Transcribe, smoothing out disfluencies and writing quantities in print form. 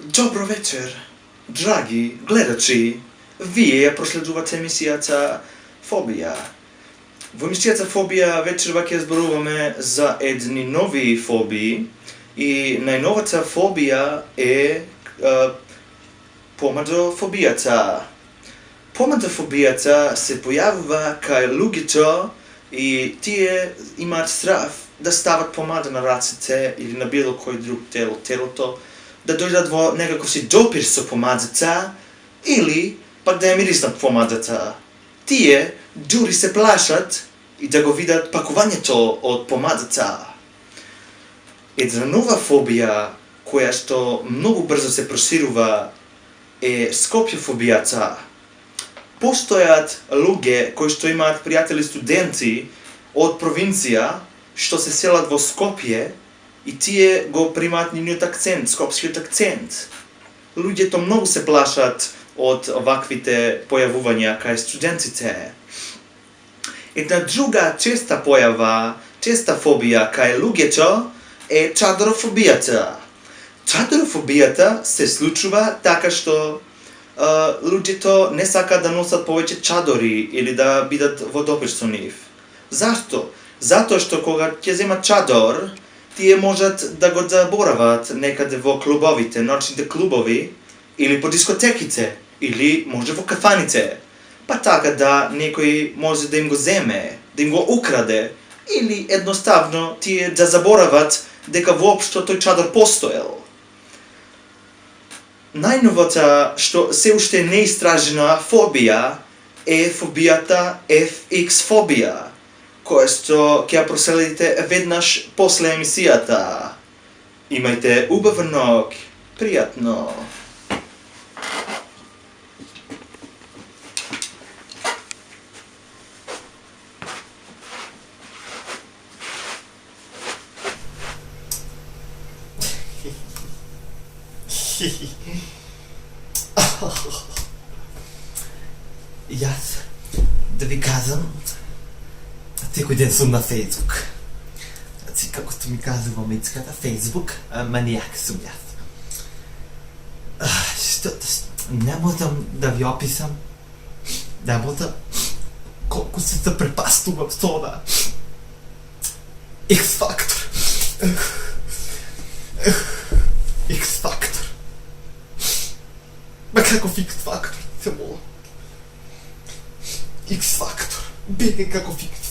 Dobro večer, dragi gledači. Вие проследувате емисията Фобия. В емисията Фобия вечерва ќе зборуваме за едни нови фобии и најновата фобија е помадофобијата. Помадофобијата се појавува кај луѓето и тие имаат страв да стават помада на рацете или на било кој друг дел од телото, да дојдат во некаков си допир со помадата или пак да ја мириснат помадата. Тие дури се плашат и да го видат пакувањето од помадата. Една нова фобија која што многу брзо се проширува е скопјофобијата. Постојат луѓе кои што имаат пријатели студенти од провинција што се селат во Скопје и тие го примаат нивниот акцент, скопскиот акцент. Луѓето многу се плашат од ваквите појавувања кај студентите. Една друга честа појава, честа фобија кај луѓето е чадорофобијата. Чадорофобијата се случува така што луѓето не сакаат да носат повеќе чадори или да бидат во допир со нив. Зашто? Затоа што кога ќе земат чадор, тие можат да го заборават некаде во клубовите, ночните клубови, или по дискотеките, или може во кафаните. Па така да некој може да им го земе, да им го украде, или едноставно тие да заборават дека воопшто тој чадор постоел. Најновата што се уште не истражена фобија е фобијата FX-фобија, која што ќе ја проследите веднаш после емисијата. Имајте убав ног, пријатно. Јас да ви казам, секој ден сум на Фејсбук. Како што ми казува мицката, Фејсбук, манијак сум јас. Не можам да ви описам, не можам колку се запрепастувам со ова X-фактор. X-фактор. Ма каков X-фактор? Се молам. X-фактор. Бега каков X-фактор.